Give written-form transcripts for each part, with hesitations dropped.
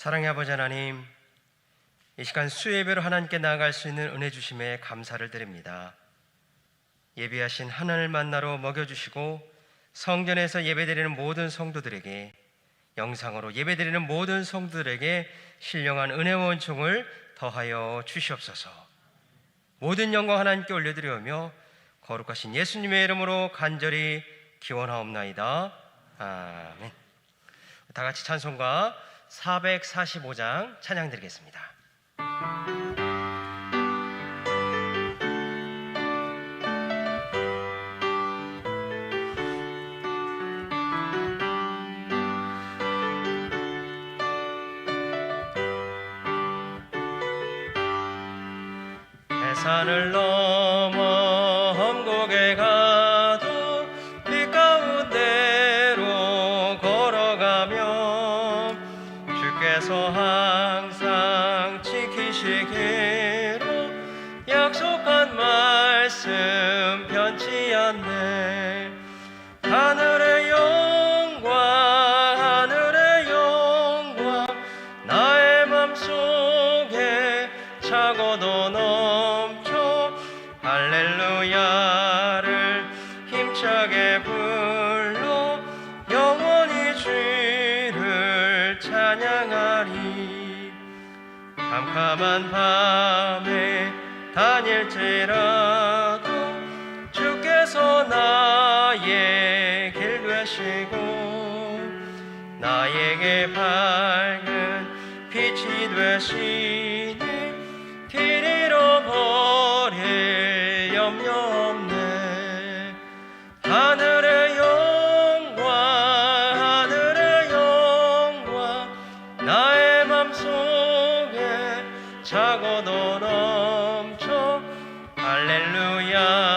사랑의 아버지 하나님, 이 시간 수예배로 하나님께 나아갈 수 있는 은혜 주심에 감사를 드립니다. 예비하신 하나님을 만나러 먹여주시고 성전에서 예배드리는 모든 성도들에게, 영상으로 예배드리는 모든 성도들에게 신령한 은혜와 은총을 더하여 주시옵소서. 모든 영광 하나님께 올려드리오며 거룩하신 예수님의 이름으로 간절히 기원하옵나이다. 아멘. 다 같이 찬송가 445장 찬양 드리겠습니다. 산을 넘어 험곡에 가도 빛 가운데로 걸어가며 주께서 항상 지키시기로 약속한 말씀 변치 않네. 하늘의 영광 나의 맘속에 차고도 넘쳐 할렐루야를 힘차게 불러 영원히 주를 찬양하리. 캄캄한 밤에 다닐지라도 주께서 나의 길 되시고 나에게 밝은 빛이 되시니 길 잃어버릴 염려 없네. 하늘의 영광 나의 맘속에 차고도 넘쳐 할렐루야를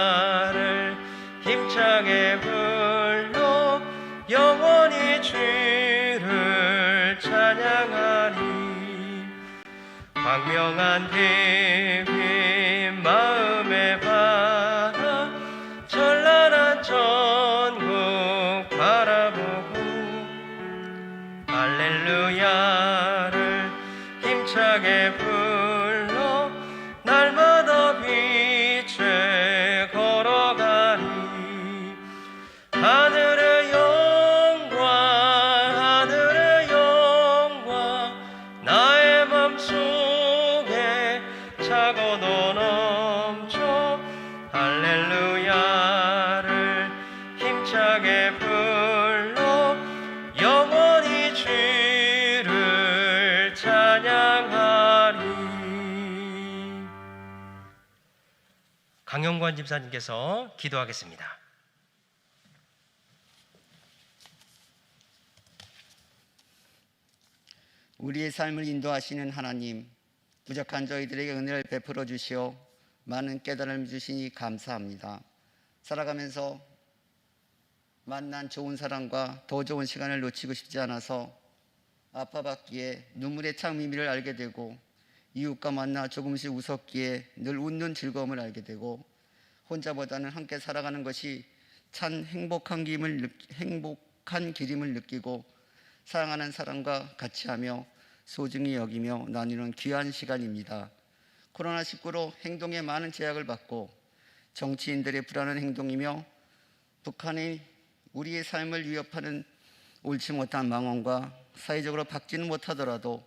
힘차게 불러 영원히 주를 찬양하리. 광명한 빛 마음에 받아 찬란한 천국 바라보고 할렐루야를 힘차게 불러 날마다 빛에 걸어가리. 하늘의 영광 나의 맘속에 차고도 넘쳐 할렐루야를 힘차게 불러 영원히 주를 찬양하리. 강영관 집사님께서 기도하겠습니다. 우리의 삶을 인도하시는 하나님, 부족한 저희들에게 은혜를 베풀어 주시어 많은 깨달음을 주시니 감사합니다. 살아가면서 만난 좋은 사람과 더 좋은 시간을 놓치고 싶지 않아서 아파봤기에 눈물의 참 의미를 알게 되고 이웃과 만나 조금씩 웃었기에 늘 웃는 즐거움을 알게 되고 혼자보다는 함께 살아가는 것이 참 행복한 길임을 느끼고 사랑하는 사람과 같이 하며 소중히 여기며 나누는 귀한 시간입니다. 코로나19로 행동에 많은 제약을 받고 정치인들의 불안한 행동이며 북한이 우리의 삶을 위협하는 옳지 못한 망언과 사회적으로 바뀌는 못하더라도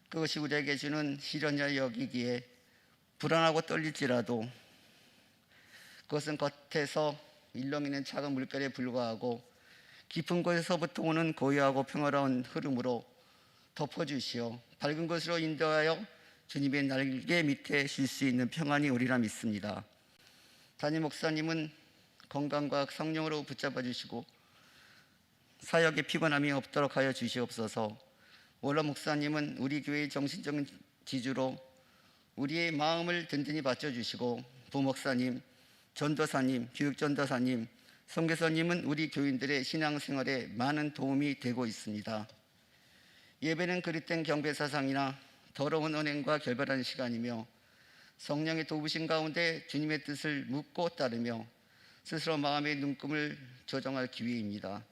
그것이 우리에게 주는 시련이라 여기기에 불안하고 떨릴지라도 그것은 겉에서 일렁이는 작은 물결에 불과하고 깊은 곳에서부터 오는 고요하고 평화로운 흐름으로 덮어주시어 밝은 곳으로 인도하여 주님의 날개 밑에 쉴 수 있는 평안이 오리라 믿습니다. 담임 목사님은 건강과 성령으로 붙잡아 주시고 사역에 피곤함이 없도록 하여 주시옵소서. 원로 목사님은 우리 교회의 정신적인 지주로 우리의 마음을 든든히 받쳐주시고 부목사님, 전도사님, 교육전도사님, 선교사님은 우리 교인들의 신앙생활에 많은 도움이 되고 있습니다. 예배는 그릇된 경배사상이나 더러운 언행과 결별하는 시간이며 성령의 도우신 가운데 주님의 뜻을 묻고 따르며 스스로 마음의 눈금을 조정할 기회입니다.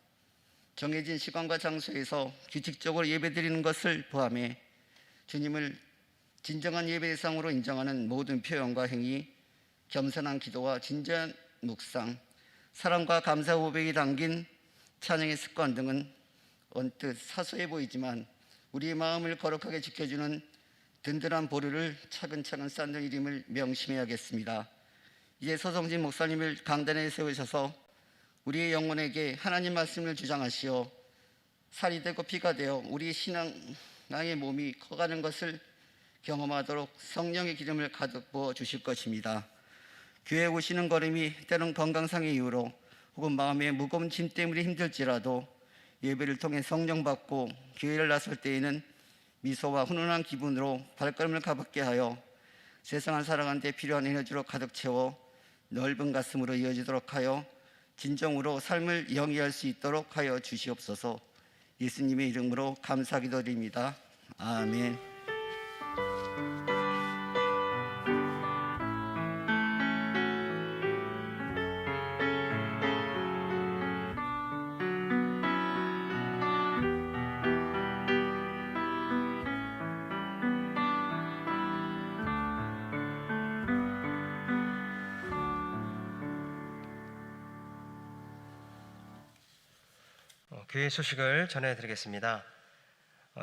정해진 시간과 장소에서 규칙적으로 예배드리는 것을 포함해 주님을 진정한 예배 대상으로 인정하는 모든 표현과 행위, 겸손한 기도와 진지한 묵상, 사랑과 감사 고백이 담긴 찬양의 습관 등은 언뜻 사소해 보이지만 우리의 마음을 거룩하게 지켜주는 든든한 보루를 차근차근 쌓는 일임을 명심해야겠습니다. 이제 서성진 목사님을 강단에 세우셔서 우리의 영혼에게 하나님 말씀을 주장하시어 살이 되고 피가 되어 우리 신앙의 몸이 커가는 것을 경험하도록 성령의 기름을 가득 부어 주실 것입니다. 교회에 오시는 걸음이 때론 건강상의 이유로 혹은 마음의 무거운 짐 때문에 힘들지라도 예배를 통해 성령 받고 교회를 나설 때에는 미소와 훈훈한 기분으로 발걸음을 가볍게 하여 세상을 살아가는 데 필요한 에너지로 가득 채워 넓은 가슴으로 이어지도록 하여 진정으로 삶을 영위할 수 있도록 하여 주시옵소서. 예수님의 이름으로 감사기도드립니다. 아멘. 교회 소식을 전해드리겠습니다.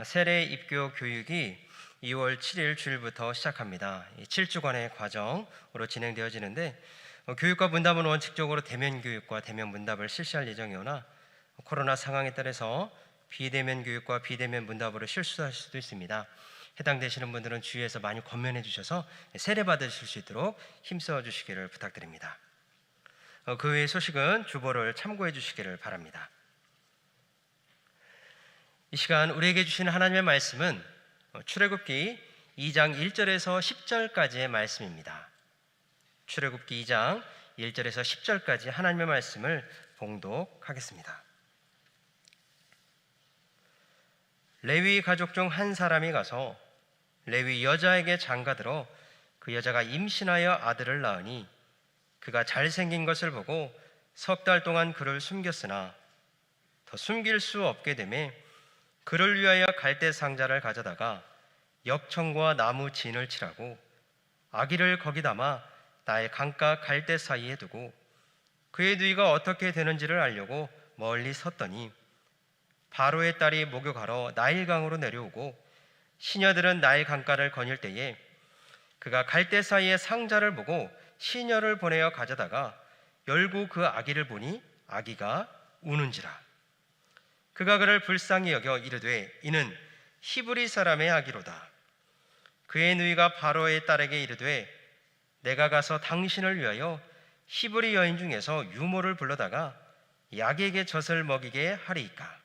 세례 입교 교육이 2월 7일 주일부터 시작합니다. 7주간의 과정으로 진행되어지는데 교육과 문답은 원칙적으로 대면 교육과 대면 문답을 실시할 예정이오나 코로나 상황에 따라서 비대면 교육과 비대면 문답으로 실수할 수도 있습니다. 해당되시는 분들은 주위에서 많이 권면해 주셔서 세례 받으실 수 있도록 힘써 주시기를 부탁드립니다. 그 외의 소식은 주보를 참고해 주시기를 바랍니다. 이 시간 우리에게 주시는 하나님의 말씀은 출애굽기 2장 1절에서 10절까지의 말씀입니다. 출애굽기 2장 1절에서 10절까지 하나님의 말씀을 봉독하겠습니다. 레위 가족 중 한 사람이 가서 레위 여자에게 장가들어 그 여자가 임신하여 아들을 낳으니 그가 잘생긴 것을 보고 3달 동안 그를 숨겼으나 더 숨길 수 없게 되매 그를 위하여 갈대 상자를 가져다가 역청과 나무 진을 칠하고 아기를 거기 담아 나의 강가 갈대 사이에 두고 그의 누이가 어떻게 되는지를 알려고 멀리 섰더니 바로의 딸이 목욕하러 나일강으로 내려오고 시녀들은 나일 강가를 거닐 때에 그가 갈대 사이에 상자를 보고 시녀를 보내어 가져다가 열고 그 아기를 보니 아기가 우는지라. 그가 그를 불쌍히 여겨 이르되 이는 히브리 사람의 아기로다. 그의 누이가 바로의 딸에게 이르되 내가 가서 당신을 위하여 히브리 여인 중에서 유모를 불러다가 이 아기에게 젖을 먹이게 하리이까.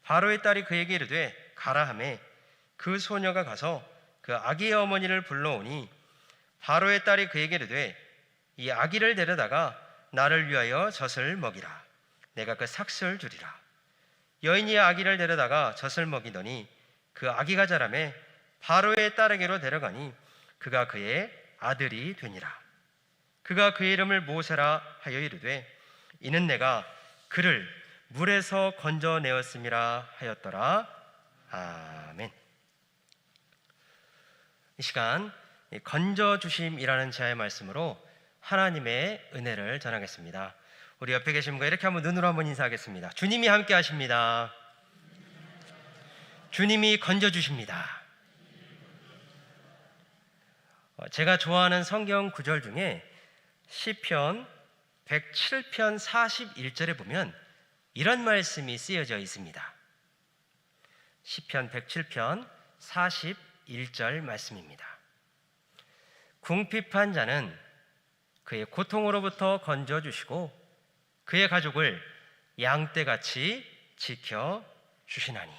바로의 딸이 그에게 이르되 가라 하매 그 소녀가 가서 그 아기의 어머니를 불러오니 바로의 딸이 그에게 이르되 이 아기를 데려다가 나를 위하여 젖을 먹이라. 내가 그 삭슬 주리라. 여인이 아기를 데려다가 젖을 먹이더니 그 아기가 자라매 바로의 딸에게로 데려가니 그가 그의 아들이 되니라. 그가 그의 이름을 모세라 하여 이르되 이는 내가 그를 물에서 건져내었음이라 하였더라. 아멘. 이 시간 건져주심이라는 제의 말씀으로 하나님의 은혜를 전하겠습니다. 우리 옆에 계신 분과 이렇게 한번 눈으로 한번 인사하겠습니다. 주님이 함께 하십니다. 주님이 건져주십니다. 제가 좋아하는 성경 구절 중에 시편 107편 41절에 보면 이런 말씀이 쓰여져 있습니다. 시편 107편 41절 말씀입니다. 궁핍한 자는 그의 고통으로부터 건져주시고 그의 가족을 양떼같이 지켜주시나니.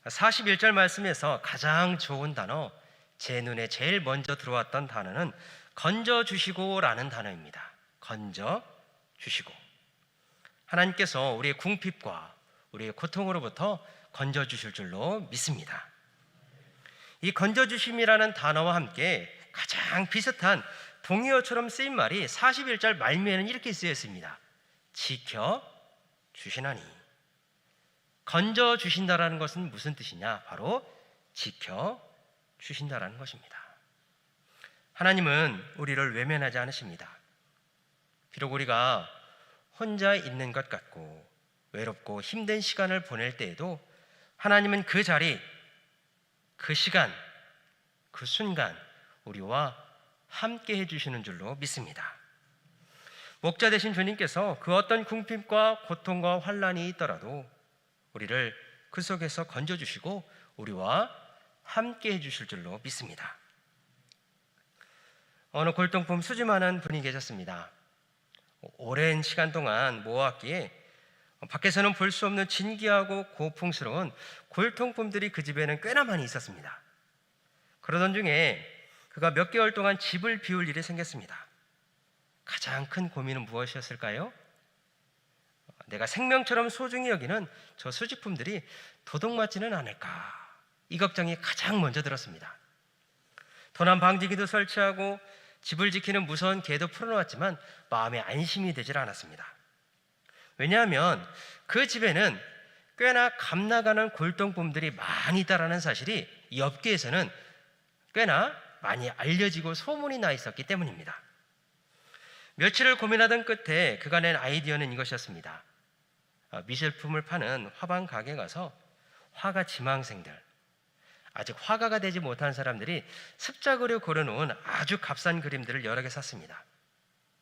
41절 말씀에서 가장 좋은 단어, 제 눈에 제일 먼저 들어왔던 단어는 건져주시고 라는 단어입니다. 건져주시고. 하나님께서 우리의 궁핍과 우리의 고통으로부터 건져주실 줄로 믿습니다. 이 건져주심이라는 단어와 함께 가장 비슷한 동의어처럼 쓰인 말이 41절 말미에는 이렇게 쓰여 있습니다. 주시나니. 건져 주신다라는 것은 무슨 뜻이냐? 바로 지켜 주신다라는 것입니다. 하나님은 우리를 외면하지 않으십니다. 비록 우리가 혼자 있는 것 같고 외롭고 힘든 시간을 보낼 때에도 하나님은 그 자리, 그 시간, 그 순간 우리와 함께 해주시는 줄로 믿습니다. 목자 되신 주님께서 그 어떤 궁핍과 고통과 환난이 있더라도 우리를 그 속에서 건져주시고 우리와 함께 해주실 줄로 믿습니다. 어느 골동품 수지 많은 분이 계셨습니다. 오랜 시간 동안 모아왔기에 밖에서는 볼 수 없는 진귀하고 고풍스러운 골동품들이 그 집에는 꽤나 많이 있었습니다. 그러던 중에 그가 몇 개월 동안 집을 비울 일이 생겼습니다. 가장 큰 고민은 무엇이었을까요? 내가 생명처럼 소중히 여기는 저 수집품들이 도둑맞지는 않을까, 이 걱정이 가장 먼저 들었습니다. 도난 방지기도 설치하고 집을 지키는 무서운 개도 풀어놓았지만 마음에 안심이 되질 않았습니다. 왜냐하면 그 집에는 꽤나 값나가는 골동품들이 많이 있다는 사실이 이 업계에서는 꽤나 많이 알려지고 소문이 나 있었기 때문입니다. 며칠을 고민하던 끝에 그가 낸 아이디어는 이것이었습니다. 미술품을 파는 화방 가게에 가서 화가 지망생들, 아직 화가가 되지 못한 사람들이 습작으로 걸어놓은 아주 값싼 그림들을 여러 개 샀습니다.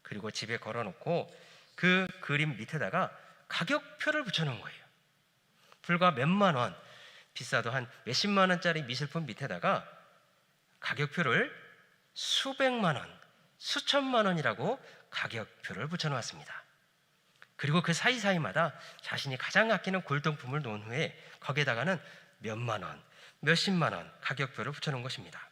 그리고 집에 걸어놓고 그 그림 밑에다가 가격표를 붙여놓은 거예요. 불과 몇만 원, 비싸도 한 몇십만 원짜리 미술품 밑에다가 가격표를 수백만 원, 수천만 원이라고 가격표를 붙여놓았습니다. 그리고 그 사이사이마다 자신이 가장 아끼는 골동품을 놓은 후에 거기에다가는 몇만 원, 몇십만 원 가격표를 붙여놓은 것입니다.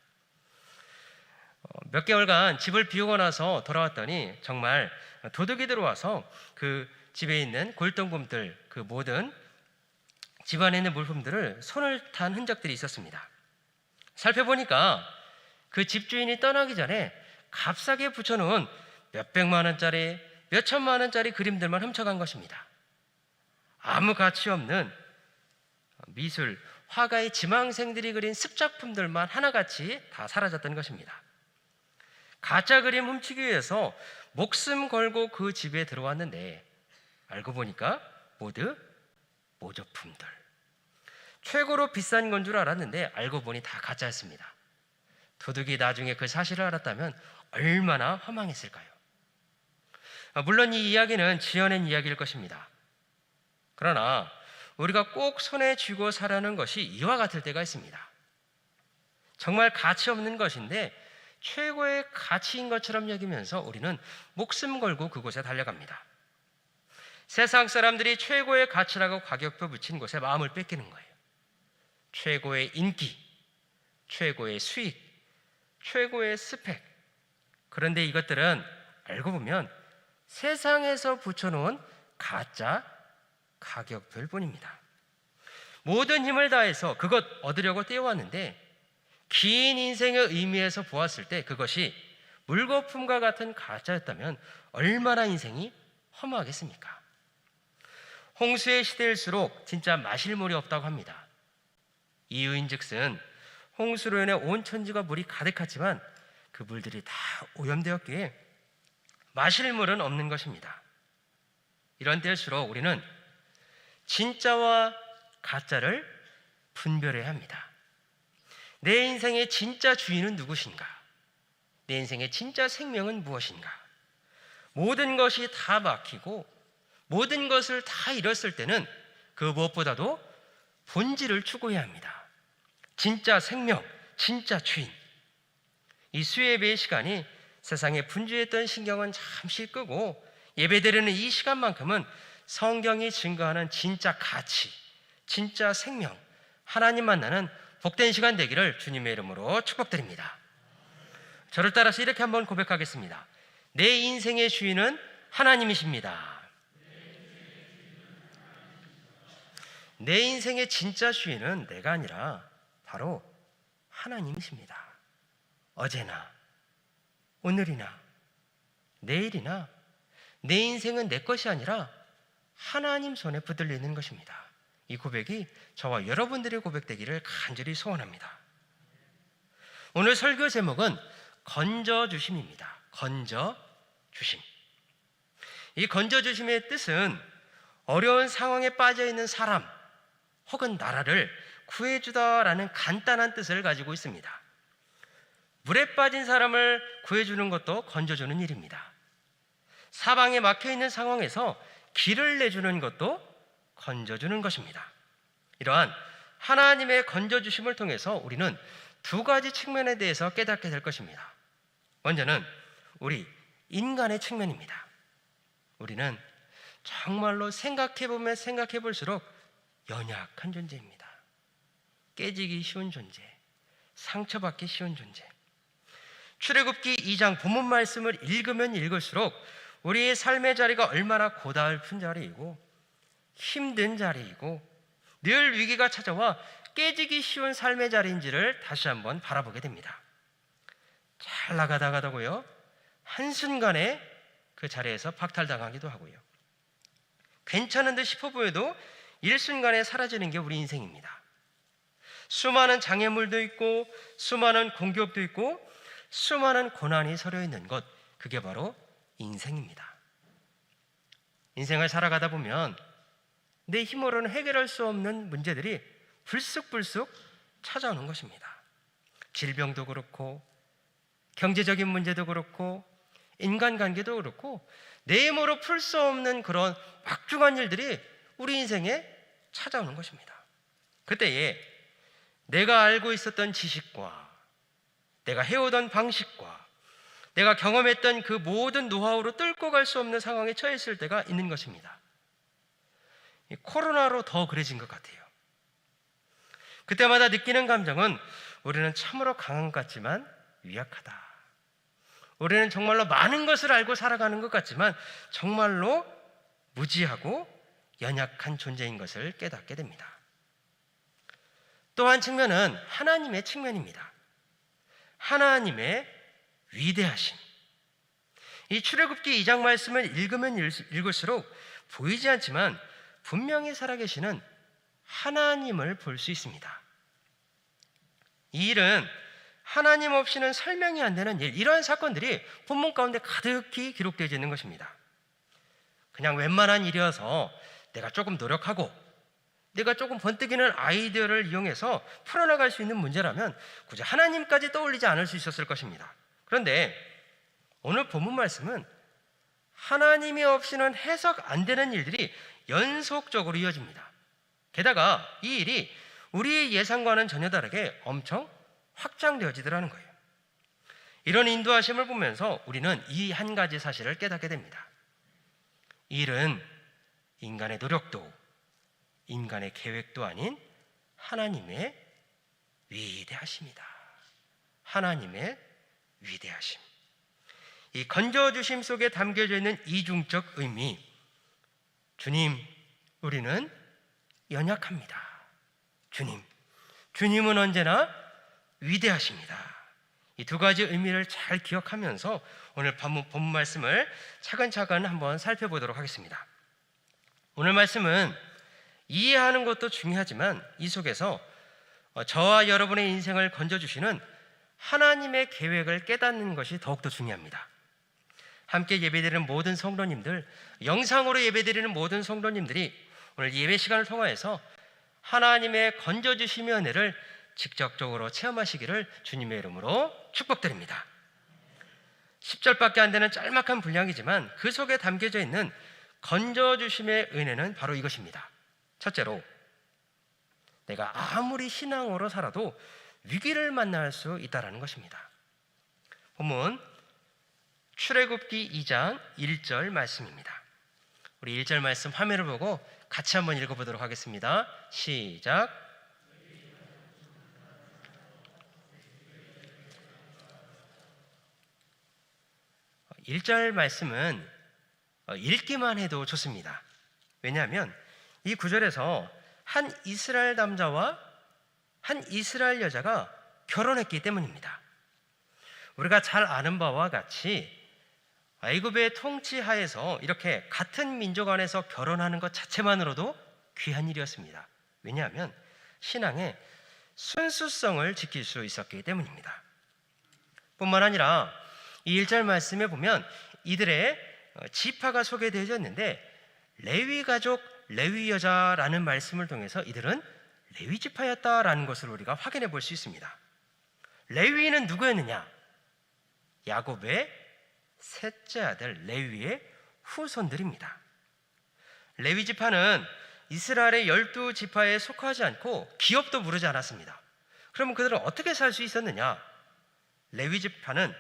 몇 개월간 집을 비우고 나서 돌아왔더니 정말 도둑이 들어와서 그 집에 있는 골동품들, 그 모든 집안에 있는 물품들을 손을 탄 흔적들이 있었습니다. 살펴보니까 그 집주인이 떠나기 전에 값싸게 붙여놓은 몇백만 원짜리, 몇천만 원짜리 그림들만 훔쳐간 것입니다. 아무 가치 없는 미술, 화가의 지망생들이 그린 습작품들만 하나같이 다 사라졌던 것입니다. 가짜 그림 훔치기 위해서 목숨 걸고 그 집에 들어왔는데 알고 보니까 모두 모조품들, 최고로 비싼 건 줄 알았는데 알고 보니 다 가짜였습니다. 도둑이 나중에 그 사실을 알았다면 얼마나 허망했을까요? 물론 이 이야기는 지어낸 이야기일 것입니다. 그러나 우리가 꼭 손에 쥐고 살아는 것이 이와 같을 때가 있습니다. 정말 가치 없는 것인데 최고의 가치인 것처럼 여기면서 우리는 목숨 걸고 그곳에 달려갑니다. 세상 사람들이 최고의 가치라고 가격표 붙인 곳에 마음을 뺏기는 거예요. 최고의 인기, 최고의 수익, 최고의 스펙. 그런데 이것들은 알고 보면 세상에서 붙여놓은 가짜 가격표일 뿐입니다. 모든 힘을 다해서 그것 얻으려고 뛰어왔는데 긴 인생의 의미에서 보았을 때 그것이 물거품과 같은 가짜였다면 얼마나 인생이 허무하겠습니까? 홍수의 시대일수록 진짜 마실 물이 없다고 합니다. 이유인즉슨 홍수로 인해 온 천지가 물이 가득했지만 그 물들이 다 오염되었기에 마실 물은 없는 것입니다. 이런 때일수록 우리는 진짜와 가짜를 분별해야 합니다. 내 인생의 진짜 주인은 누구신가? 내 인생의 진짜 생명은 무엇인가? 모든 것이 다 막히고 모든 것을 다 잃었을 때는 그 무엇보다도 본질을 추구해야 합니다. 진짜 생명, 진짜 주인. 이 수예배의 시간이 세상에 분주했던 신경은 잠시 끄고 예배드리는 이 시간만큼은 성경이 증거하는 진짜 가치, 진짜 생명, 하나님 만나는 복된 시간 되기를 주님의 이름으로 축복드립니다. 저를 따라서 이렇게 한번 고백하겠습니다. 내 인생의 주인은 하나님이십니다. 내 인생의 진짜 주인은 내가 아니라 바로 하나님이십니다. 어제나 오늘이나 내일이나 내 인생은 내 것이 아니라 하나님 손에 붙들리는 것입니다. 이 고백이 저와 여러분들의 고백되기를 간절히 소원합니다. 오늘 설교 제목은 건져주심입니다. 건져주심. 이 건져주심의 뜻은 어려운 상황에 빠져 있는 사람 혹은 나라를 구해주다라는 간단한 뜻을 가지고 있습니다. 물에 빠진 사람을 구해주는 것도 건져주는 일입니다. 사방에 막혀있는 상황에서 길을 내주는 것도 건져주는 것입니다. 이러한 하나님의 건져주심을 통해서 우리는 두 가지 측면에 대해서 깨닫게 될 것입니다. 먼저는 우리 인간의 측면입니다. 우리는 정말로 생각해보면 생각해볼수록 연약한 존재입니다. 깨지기 쉬운 존재, 상처받기 쉬운 존재. 출애굽기 2장 본문 말씀을 읽으면 읽을수록 우리의 삶의 자리가 얼마나 고달픈 자리이고 힘든 자리이고 늘 위기가 찾아와 깨지기 쉬운 삶의 자리인지를 다시 한번 바라보게 됩니다. 잘 나가다가도요, 한순간에 그 자리에서 박탈당하기도 하고요. 괜찮은 듯 싶어 보여도 일순간에 사라지는 게 우리 인생입니다. 수많은 장애물도 있고 수많은 공격도 있고 수많은 고난이 서려 있는 것, 그게 바로 인생입니다. 인생을 살아가다 보면 내 힘으로는 해결할 수 없는 문제들이 불쑥불쑥 찾아오는 것입니다. 질병도 그렇고 경제적인 문제도 그렇고 인간관계도 그렇고 내 힘으로 풀 수 없는 그런 막중한 일들이 우리 인생에 찾아오는 것입니다. 그때에 내가 알고 있었던 지식과 내가 해오던 방식과 내가 경험했던 그 모든 노하우로 뚫고 갈 수 없는 상황에 처했을 때가 있는 것입니다. 코로나로 더 그래진 것 같아요. 그때마다 느끼는 감정은 우리는 참으로 강한 것 같지만 위약하다. 우리는 정말로 많은 것을 알고 살아가는 것 같지만 정말로 무지하고 연약한 존재인 것을 깨닫게 됩니다. 또 한 측면은 하나님의 측면입니다. 하나님의 위대하심. 이 출애굽기 2장 말씀을 읽으면 읽을수록 보이지 않지만 분명히 살아계시는 하나님을 볼 수 있습니다. 이 일은 하나님 없이는 설명이 안 되는 일, 이러한 사건들이 본문 가운데 가득히 기록되어 있는 것입니다. 그냥 웬만한 일이어서 내가 조금 노력하고 내가 조금 번뜩이는 아이디어를 이용해서 풀어나갈 수 있는 문제라면 굳이 하나님까지 떠올리지 않을 수 있었을 것입니다. 그런데 오늘 본문 말씀은 하나님이 없이는 해석 안 되는 일들이 연속적으로 이어집니다. 게다가 이 일이 우리의 예상과는 전혀 다르게 엄청 확장되어지더라는 거예요. 이런 인도하심을 보면서 우리는 이 한 가지 사실을 깨닫게 됩니다. 이 일은 인간의 노력도 인간의 계획도 아닌 하나님의 위대하심이다. 하나님의 위대하심. 이 건져주심 속에 담겨져 있는 이중적 의미, 주님, 우리는 연약합니다. 주님은 언제나 위대하십니다. 이 두 가지 의미를 잘 기억하면서 오늘 본문 말씀을 차근차근 한번 살펴보도록 하겠습니다. 오늘 말씀은 이해하는 것도 중요하지만 이 속에서 저와 여러분의 인생을 건져주시는 하나님의 계획을 깨닫는 것이 더욱더 중요합니다. 함께 예배드리는 모든 성도님들, 영상으로 예배드리는 모든 성도님들이 오늘 예배 시간을 통하여서 하나님의 건져주심의 은혜를 직접적으로 체험하시기를 주님의 이름으로 축복드립니다. 10절밖에 안 되는 짤막한 분량이지만 그 속에 담겨져 있는 건져주심의 은혜는 바로 이것입니다. 첫째로, 내가 아무리 신앙으로 살아도 위기를 만날 수 있다는 것입니다. 본문 출애굽기 2장 1절 말씀입니다. 우리 1절 말씀 화면을 보고 같이 한번 읽어보도록 하겠습니다. 시작. 1절 말씀은 읽기만 해도 좋습니다. 왜냐하면 이 구절에서 한 이스라엘 남자와 한 이스라엘 여자가 결혼했기 때문입니다. 우리가 잘 아는 바와 같이 애굽의 통치 하에서 이렇게 같은 민족 안에서 결혼하는 것 자체만으로도 귀한 일이었습니다. 왜냐하면 신앙의 순수성을 지킬 수 있었기 때문입니다. 뿐만 아니라 이 1절 말씀에 보면 이들의 지파가 소개되어져 있는데 레위 가족, 레위 여자라는 말씀을 통해서 이들은 레위 지파였다라는 것을 우리가 확인해 볼 수 있습니다. 레위는 누구였느냐? 야곱의 셋째 아들 레위의 후손들입니다. 레위 지파는 이스라엘의 12지파에 속하지 않고 기업도 부르지 않았습니다. 그러면 그들은 어떻게 살 수 있었느냐? 레위 지파는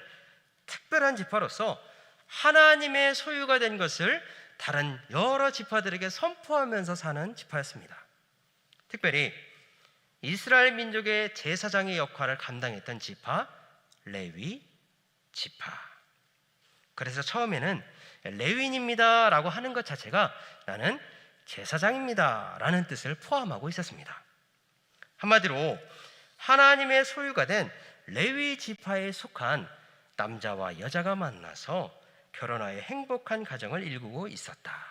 특별한 지파로서 하나님의 소유가 된 것을 다른 여러 지파들에게 선포하면서 사는 지파였습니다. 특별히 이스라엘 민족의 제사장의 역할을 감당했던 지파, 레위 지파. 그래서 처음에는 레위인입니다 라고 하는 것 자체가 나는 제사장입니다 라는 뜻을 포함하고 있었습니다. 한마디로 하나님의 소유가 된 레위 지파에 속한 남자와 여자가 만나서 결혼하여 행복한 가정을 일구고 있었다.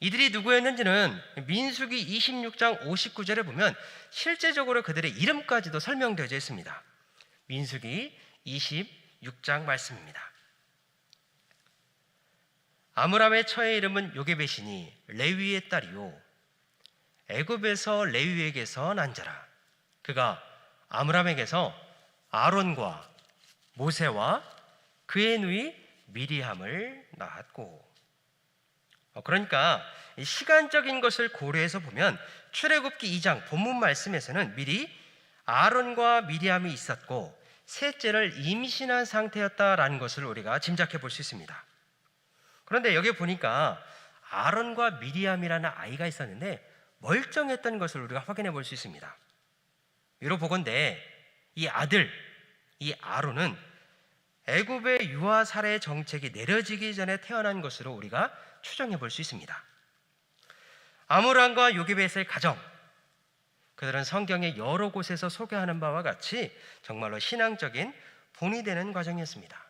이들이 누구였는지는 민수기 26장 59절에 보면 실제적으로 그들의 이름까지도 설명되어져 있습니다. 민수기 26장 말씀입니다. 아므람의 처의 이름은 요게벳이니 레위의 딸이요 애굽에서 레위에게서 난 자라. 그가 아므람에게서 아론과 모세와 그의 누이 미리함을 낳았고. 그러니까 시간적인 것을 고려해서 보면 출애굽기 2장 본문 말씀에서는 미리 아론과 미리함이 있었고 셋째를 임신한 상태였다라는 것을 우리가 짐작해 볼 수 있습니다. 그런데 여기 보니까 아론과 미리함이라는 아이가 있었는데 멀쩡했던 것을 우리가 확인해 볼 수 있습니다. 위로 보건대 이 아들, 이 아론은 애굽의 유아 살해 정책이 내려지기 전에 태어난 것으로 우리가 추정해 볼 수 있습니다. 아므람과 요게벳의 가정, 그들은 성경의 여러 곳에서 소개하는 바와 같이 정말로 신앙적인 본이 되는 과정이었습니다.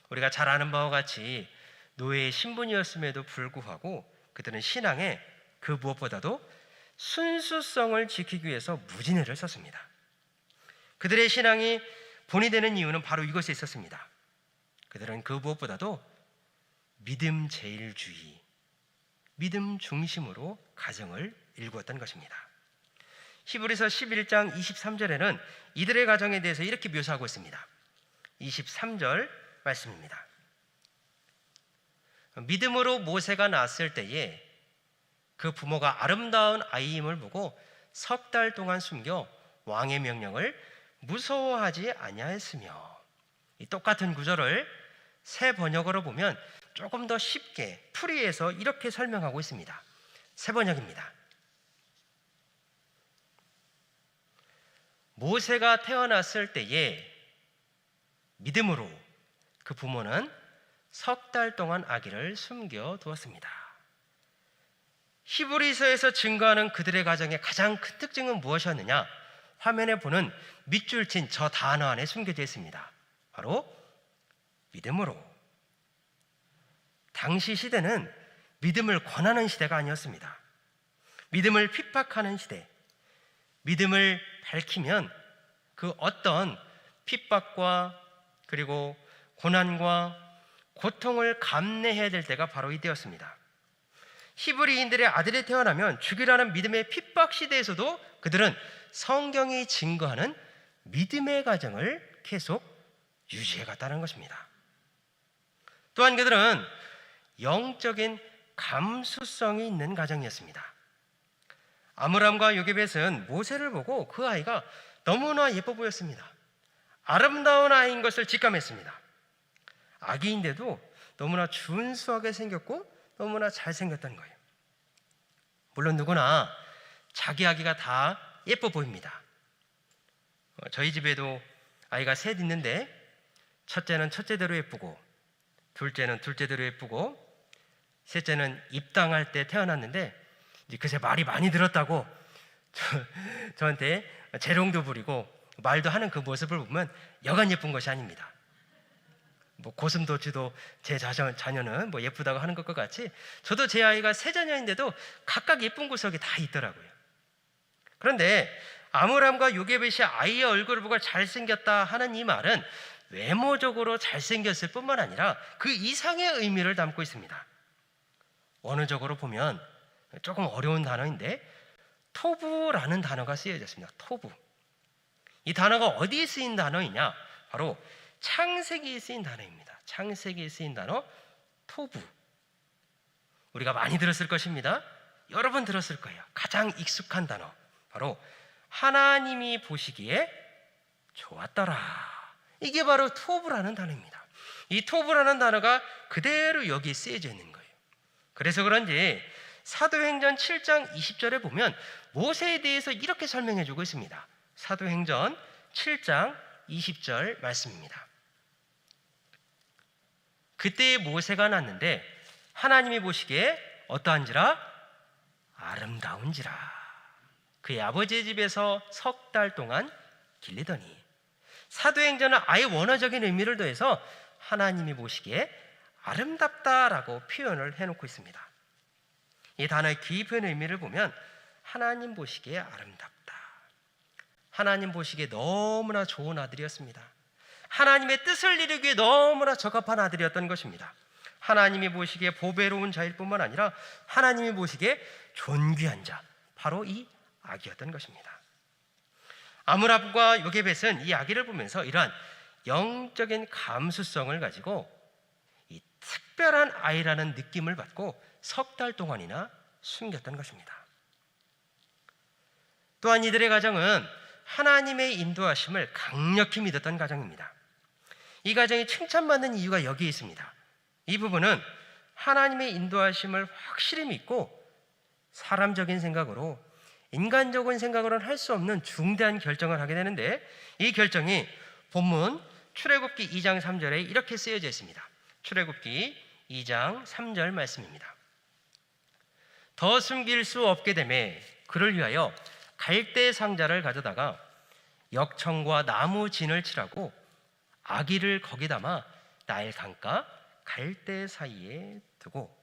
우리가 잘 아는 바와 같이 노예의 신분이었음에도 불구하고 그들은 신앙에 그 무엇보다도 순수성을 지키기 위해서 무진회를 썼습니다. 그들의 신앙이 본이 되는 이유는 바로 이것에 있었습니다. 그들은 그 무엇보다도 믿음 제일주의, 믿음 중심으로 가정을 일구었던 것입니다. 히브리서 11장 23절에는 이들의 가정에 대해서 이렇게 묘사하고 있습니다. 23절 말씀입니다. 믿음으로 모세가 낳았을 때에 그 부모가 아름다운 아이임을 보고 석 달 동안 숨겨 왕의 명령을 무서워하지 아니하였으며. 이 똑같은 구절을 새 번역어로 보면 조금 더 쉽게 풀이해서 이렇게 설명하고 있습니다. 새 번역입니다. 모세가 태어났을 때에 믿음으로 그 부모는 석 달 동안 아기를 숨겨 두었습니다. 히브리서에서 증거하는 그들의 가정의 가장 큰 특징은 무엇이었느냐? 화면에 보는 밑줄 친 저 단어 안에 숨겨져 있습니다. 바로 믿음으로. 당시 시대는 믿음을 권하는 시대가 아니었습니다. 믿음을 핍박하는 시대. 믿음을 밝히면 그 어떤 핍박과 그리고 고난과 고통을 감내해야 될 때가 바로 이때였습니다. 히브리인들의 아들이 태어나면 죽이라는 믿음의 핍박 시대에서도 그들은 성경이 증거하는 믿음의 가정을 계속 유지해갔다는 것입니다. 또한 그들은 영적인 감수성이 있는 가정이었습니다. 아므람과 요게벳은 모세를 보고 그 아이가 너무나 예뻐 보였습니다. 아름다운 아이인 것을 직감했습니다. 아기인데도 너무나 준수하게 생겼고 너무나 잘생겼다는 거예요. 물론 누구나 자기 아기가 다 예뻐 보입니다. 저희 집에도 아이가 셋 있는데 첫째는 첫째대로 예쁘고 둘째는 둘째대로 예쁘고 셋째는 입당할 때 태어났는데 그새 말이 많이 들었다고 저한테 재롱도 부리고 말도 하는 그 모습을 보면 여간 예쁜 것이 아닙니다. 뭐 고슴도치도 제 자녀는 뭐 예쁘다고 하는 것과 같이 저도 제 아이가 세 자녀인데도 각각 예쁜 구석이 다 있더라고요. 그런데 아므람과 요게벳이 아이의 얼굴을 보고 잘생겼다 하는 이 말은 외모적으로 잘생겼을 뿐만 아니라 그 이상의 의미를 담고 있습니다. 원어적으로 보면 조금 어려운 단어인데 토부라는 단어가 쓰여졌습니다. 토부. 이 단어가 어디에 쓰인 단어이냐? 바로 창세기에 쓰인 단어입니다. 창세기에 쓰인 단어 토부. 우리가 많이 들었을 것입니다. 여러 번 들었을 거예요. 가장 익숙한 단어 바로 하나님이 보시기에 좋았더라. 이게 바로 토부라는 단어입니다. 이 토부라는 단어가 그대로 여기에 쓰여져 있는 거예요. 그래서 그런지 사도행전 7장 20절에 보면 모세에 대해서 이렇게 설명해 주고 있습니다. 사도행전 7장 20절 말씀입니다. 그때 모세가 났는데 하나님이 보시기에 어떠한지라? 아름다운지라. 그의 아버지의 집에서 석 달 동안 길리더니. 사도행전은 아예 원어적인 의미를 더해서 하나님이 보시기에 아름답다라고 표현을 해놓고 있습니다. 이 단어의 깊은 의미를 보면 하나님 보시기에 아름답다. 하나님 보시기에 너무나 좋은 아들이었습니다. 하나님의 뜻을 이루기에 너무나 적합한 아들이었던 것입니다. 하나님이 보시기에 보배로운 자일 뿐만 아니라 하나님이 보시기에 존귀한 자, 바로 이 아기였던 것입니다. 아므람과 요게벳은 이 아기를 보면서 이러한 영적인 감수성을 가지고 이 특별한 아이라는 느낌을 받고 석 달 동안이나 숨겼던 것입니다. 또한 이들의 가정은 하나님의 인도하심을 강력히 믿었던 가정입니다. 이 가정이 칭찬받는 이유가 여기에 있습니다. 이 부분은 하나님의 인도하심을 확실히 믿고 사람적인 생각으로, 인간적인 생각으로는 할 수 없는 중대한 결정을 하게 되는데, 이 결정이 본문 출애굽기 2장 3절에 이렇게 쓰여져 있습니다. 출애굽기 2장 3절 말씀입니다. 더 숨길 수 없게 되매 그를 위하여 갈대 상자를 가져다가 역청과 나무 진을 칠하고 아기를 거기 담아 나일 강가 갈대 사이에 두고.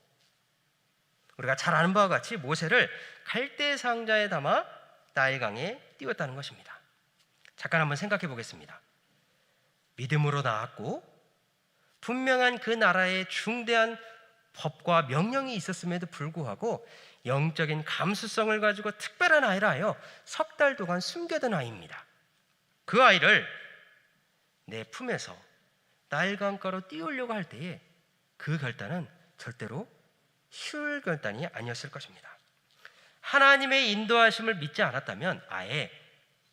우리가 잘 아는 바와 같이 모세를 갈대 상자에 담아 나일강에 띄웠다는 것입니다. 잠깐 한번 생각해 보겠습니다. 믿음으로 나았고 분명한 그 나라에 중대한 법과 명령이 있었음에도 불구하고 영적인 감수성을 가지고 특별한 아이라 하여 석 달 동안 숨겨둔 아이입니다. 그 아이를 내 품에서 나일강가로 띄우려고 할 때에 그 결단은 절대로 쉬울 결단이 아니었을 것입니다. 하나님의 인도하심을 믿지 않았다면 아예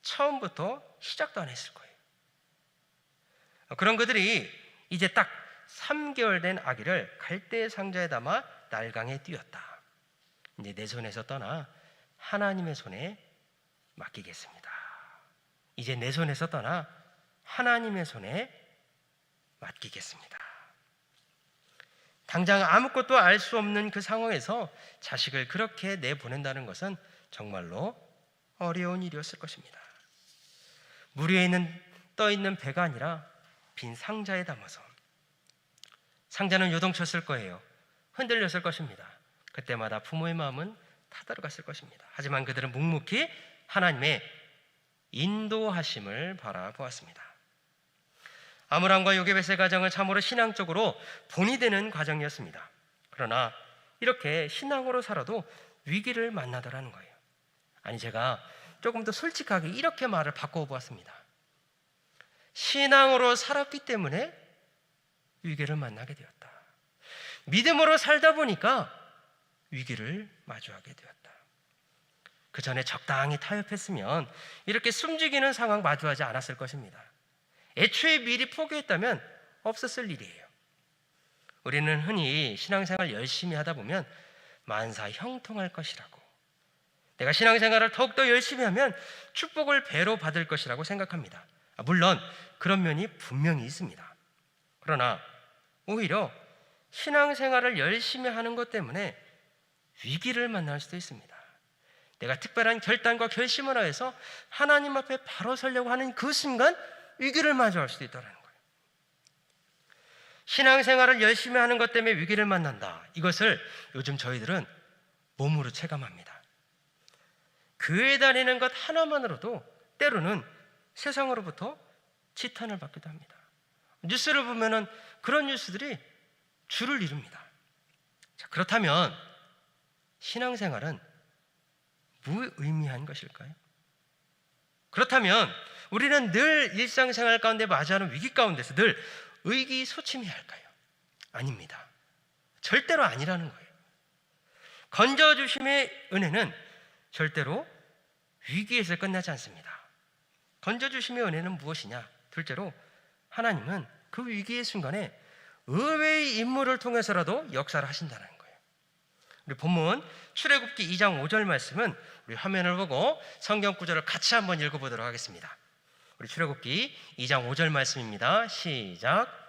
처음부터 시작도 안 했을 거예요. 그런 그들이 이제 딱 3개월 된 아기를 갈대 상자에 담아 나일강에 띄웠다. 이제 내 손에서 떠나 하나님의 손에 맡기겠습니다. 이제 내 손에서 떠나 하나님의 손에 맡기겠습니다. 당장 아무것도 알 수 없는 그 상황에서 자식을 그렇게 내보낸다는 것은 정말로 어려운 일이었을 것입니다. 물 위에 떠있는 배가 아니라 빈 상자에 담아서. 상자는 요동쳤을 거예요. 흔들렸을 것입니다. 그때마다 부모의 마음은 타들어갔을 것입니다. 하지만 그들은 묵묵히 하나님의 인도하심을 바라보았습니다. 아므람과 요게벳의 가정은 참으로 신앙적으로 본이 되는 과정이었습니다. 그러나 이렇게 신앙으로 살아도 위기를 만나더라는 거예요. 아니, 제가 조금 더 솔직하게 이렇게 말을 바꿔보았습니다. 신앙으로 살았기 때문에 위기를 만나게 되었다. 믿음으로 살다 보니까 위기를 마주하게 되었다. 그 전에 적당히 타협했으면 이렇게 숨죽이는 상황 마주하지 않았을 것입니다. 애초에 미리 포기했다면 없었을 일이에요. 우리는 흔히 신앙생활 열심히 하다 보면 만사 형통할 것이라고, 내가 신앙생활을 더욱더 열심히 하면 축복을 배로 받을 것이라고 생각합니다. 물론 그런 면이 분명히 있습니다. 그러나 오히려 신앙생활을 열심히 하는 것 때문에 위기를 만날 수도 있습니다. 내가 특별한 결단과 결심을 하여서 하나님 앞에 바로 서려고 하는 그 순간 위기를 마주할 수도 있다는 거예요. 신앙생활을 열심히 하는 것 때문에 위기를 만난다. 이것을 요즘 저희들은 몸으로 체감합니다. 교회 다니는 것 하나만으로도 때로는 세상으로부터 지탄을 받기도 합니다. 뉴스를 보면은 그런 뉴스들이 주를 이룹니다. 자, 그렇다면 신앙생활은 무의미한 것일까요? 그렇다면 우리는 늘 일상생활 가운데 맞이하는 위기 가운데서 늘 의기소침해야 할까요? 아닙니다. 절대로 아니라는 거예요. 건져주심의 은혜는 절대로 위기에서 끝나지 않습니다. 건져주심의 은혜는 무엇이냐? 둘째로 하나님은 그 위기의 순간에 의외의 인물을 통해서라도 역사를 하신다는 거예요. 우리 본문 출애굽기 2장 5절 말씀은 우리 화면을 보고 성경 구절을 같이 한번 읽어보도록 하겠습니다. 우리 출애굽기 2장 5절 말씀입니다. 시작.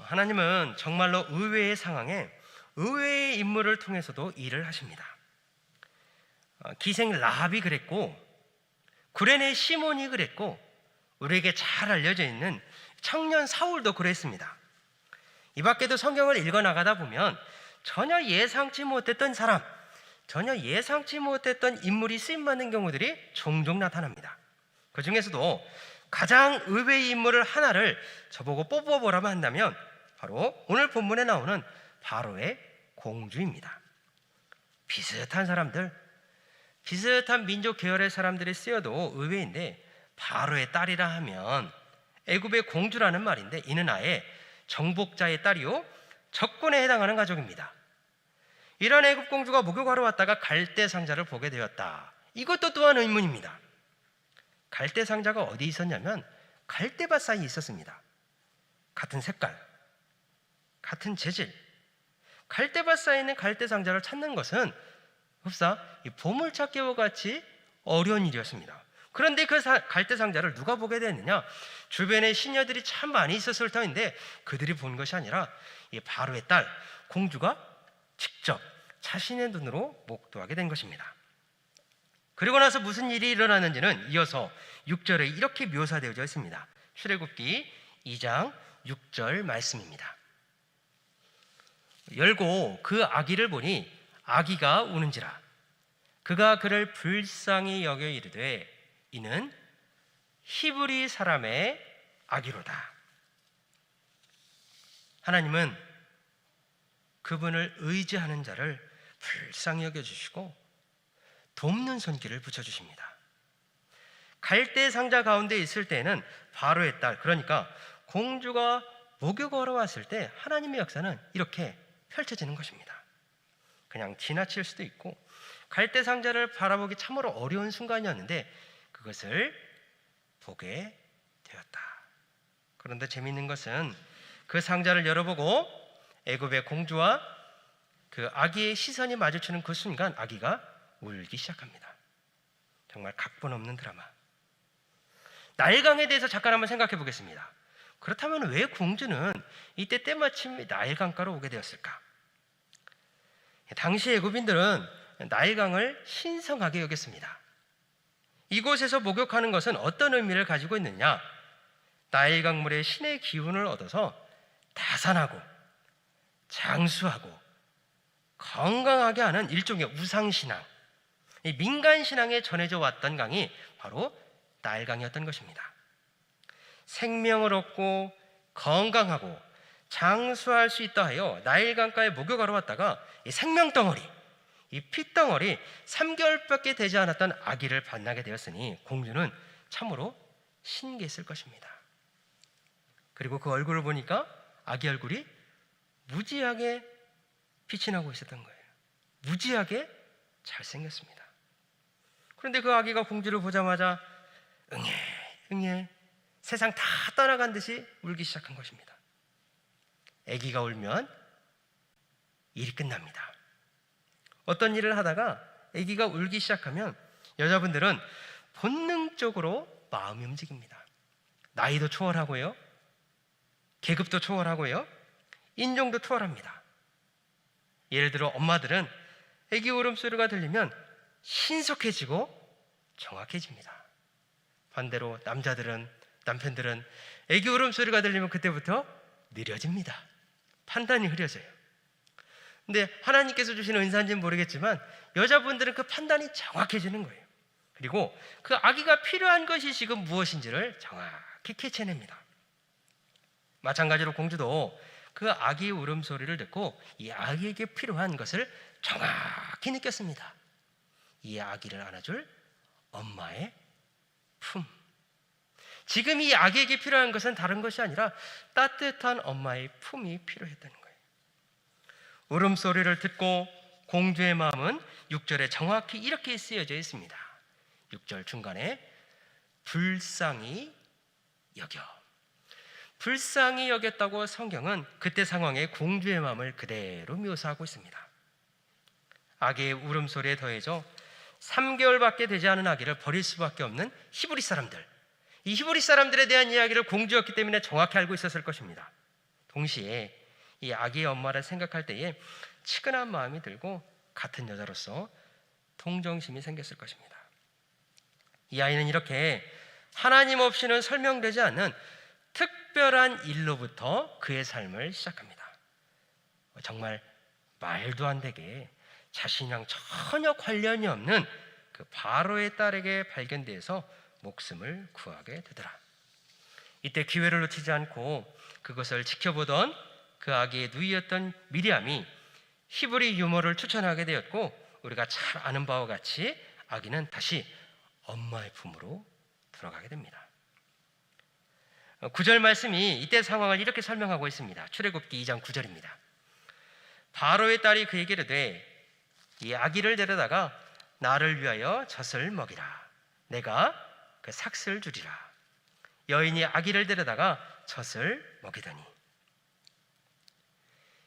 하나님은 정말로 의외의 상황에 의외의 인물을 통해서도 일을 하십니다. 기생 라합이 그랬고, 구레네 시몬이 그랬고, 우리에게 잘 알려져 있는 청년 사울도 그랬습니다. 이 밖에도 성경을 읽어나가다 보면 전혀 예상치 못했던 사람, 전혀 예상치 못했던 인물이 쓰임받는 경우들이 종종 나타납니다. 그 중에서도 가장 의외의 인물을 하나를 저보고 뽑아보라고 한다면 바로 오늘 본문에 나오는 바로의 공주입니다. 비슷한 사람들, 비슷한 민족 계열의 사람들이 쓰여도 의외인데, 바로의 딸이라 하면 애굽의 공주라는 말인데 이는 아예 정복자의 딸이요 적군에 해당하는 가족입니다. 이런 애굽 공주가 목욕하러 왔다가 갈대 상자를 보게 되었다. 이것도 또한 의문입니다. 갈대 상자가 어디 있었냐면 갈대밭 사이에 있었습니다. 같은 색깔, 같은 재질, 갈대밭 사이에 있는 갈대 상자를 찾는 것은 흡사 보물찾기와 같이 어려운 일이었습니다. 그런데 그 갈대 상자를 누가 보게 됐느냐? 주변에 시녀들이 참 많이 있었을 터인데 그들이 본 것이 아니라 이 바로의 딸 공주가 직접 자신의 눈으로 목도하게 된 것입니다. 그리고 나서 무슨 일이 일어났는지는 이어서 6절에 이렇게 묘사되어져 있습니다. 출애굽기 2장 6절 말씀입니다. 열고 그 아기를 보니 아기가 우는지라 그가 그를 불쌍히 여겨 이르되 이는 히브리 사람의 아기로다. 하나님은 그분을 의지하는 자를 불쌍히 여겨주시고 돕는 손길을 붙여주십니다. 갈대 상자 가운데 있을 때에는 바로의 딸, 그러니까 공주가 목욕하러 왔을 때 하나님의 역사는 이렇게 펼쳐지는 것입니다. 그냥 지나칠 수도 있고 갈대 상자를 바라보기 참으로 어려운 순간이었는데 그것을 보게 되었다. 그런데 재미있는 것은 그 상자를 열어보고 애굽의 공주와 그 아기의 시선이 마주치는 그 순간 아기가 울기 시작합니다. 정말 각본 없는 드라마. 나일강에 대해서 잠깐 한번 생각해 보겠습니다. 그렇다면 왜 공주는 이때 때마침 나일강가로 오게 되었을까? 당시 애굽인들은 나일강을 신성하게 여겼습니다. 이곳에서 목욕하는 것은 어떤 의미를 가지고 있느냐? 나일강물의 신의 기운을 얻어서 다산하고 장수하고 건강하게 하는 일종의 우상신앙, 이 민간신앙에 전해져 왔던 강이 바로 나일강이었던 것입니다. 생명을 얻고 건강하고 장수할 수 있다 하여 나일강가에 목욕하러 왔다가 이 생명덩어리, 이 핏덩어리 3개월밖에 되지 않았던 아기를 만나게 되었으니 공주는 참으로 신기했을 것입니다. 그리고 그 얼굴을 보니까 아기 얼굴이 무지하게 빛이 나고 있었던 거예요. 무지하게 잘생겼습니다. 그런데 그 아기가 공주를 보자마자 응애 세상 다 떠나간 듯이 울기 시작한 것입니다. 아기가 울면 일이 끝납니다. 어떤 일을 하다가 아기가 울기 시작하면 여자분들은 본능적으로 마음이 움직입니다. 나이도 초월하고요, 계급도 초월하고요, 인종도 투월합니다. 예를 들어 엄마들은 아기 울음소리가 들리면 신속해지고 정확해집니다. 반대로 남편들은 아기 울음소리가 들리면 그때부터 느려집니다. 판단이 흐려져요. 근데 하나님께서 주시는 은사인지는 모르겠지만 여자분들은 그 판단이 정확해지는 거예요. 그리고 그 아기가 필요한 것이 지금 무엇인지를 정확히 캐치해냅니다. 마찬가지로 공주도 그 아기 울음소리를 듣고 이 아기에게 필요한 것을 정확히 느꼈습니다. 이 아기를 안아줄 엄마의 품. 지금 이 아기에게 필요한 것은 다른 것이 아니라 따뜻한 엄마의 품이 필요했다는 거예요. 울음소리를 듣고 공주의 마음은 6절에 정확히 이렇게 쓰여져 있습니다. 6절 중간에 불쌍히 여겨. 불쌍히 여겼다고 성경은 그때 상황에 공주의 마음을 그대로 묘사하고 있습니다. 아기의 울음소리에 더해져 3개월밖에 되지 않은 아기를 버릴 수밖에 없는 히브리 사람들, 이 히브리 사람들에 대한 이야기를 공주였기 때문에 정확히 알고 있었을 것입니다. 동시에 이 아기의 엄마를 생각할 때에 치근한 마음이 들고 같은 여자로서 동정심이 생겼을 것입니다. 이 아이는 이렇게 하나님 없이는 설명되지 않는 특별한 일로부터 그의 삶을 시작합니다. 정말 말도 안 되게 자신이랑 전혀 관련이 없는 그 바로의 딸에게 발견돼서 목숨을 구하게 되더라. 이때 기회를 놓치지 않고 그것을 지켜보던 그 아기의 누이였던 미리암이 히브리 유머를 추천하게 되었고, 우리가 잘 아는 바와 같이 아기는 다시 엄마의 품으로 들어가게 됩니다. 9절 말씀이 이때 상황을 이렇게 설명하고 있습니다. 출애굽기 2장 9절입니다. 바로의 딸이 그에게 이르되 이 아기를 데려다가 나를 위하여 젖을 먹이라. 내가 그 삭슬 주리라. 여인이 아기를 데려다가 젖을 먹이더니.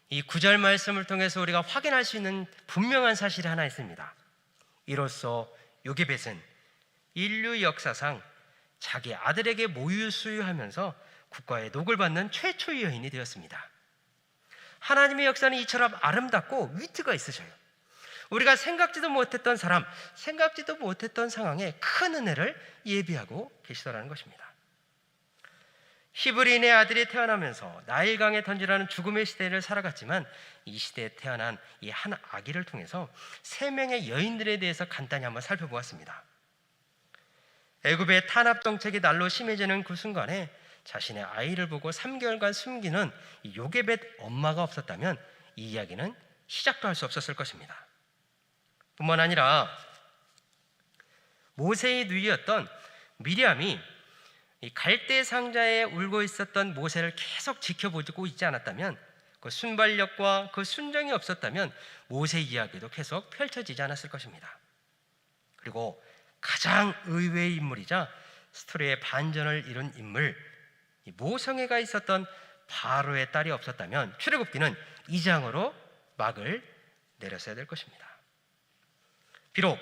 이 9절 말씀을 통해서 우리가 확인할 수 있는 분명한 사실이 하나 있습니다. 이로써 요게벳은 인류 역사상 자기 아들에게 모유 수유하면서 국가의 녹을 받는 최초의 여인이 되었습니다. 하나님의 역사는 이처럼 아름답고 위트가 있으셔요. 우리가 생각지도 못했던 사람, 생각지도 못했던 상황에 큰 은혜를 예비하고 계시더라는 것입니다. 히브리인의 아들이 태어나면서 나일강에 던지라는 죽음의 시대를 살아갔지만 이 시대에 태어난 이 한 아기를 통해서 3명의 여인들에 대해서 간단히 한번 살펴보았습니다. 애굽의 탄압 정책이 날로 심해지는 그 순간에 자신의 아이를 보고 3개월간 숨기는 이 요게벳 엄마가 없었다면 이 이야기는 시작도 할 수 없었을 것입니다. 뿐만 아니라 모세의 누이였던 미리암이 이 갈대 상자에 울고 있었던 모세를 계속 지켜보고 있지 않았다면, 그 순발력과 그 순정이 없었다면 모세 이야기도 계속 펼쳐지지 않았을 것입니다. 그리고 가장 의외의 인물이자 스토리의 반전을 이룬 인물, 이 모성애가 있었던 바로의 딸이 없었다면 출애굽기는 2장으로 막을 내렸어야 될 것입니다. 비록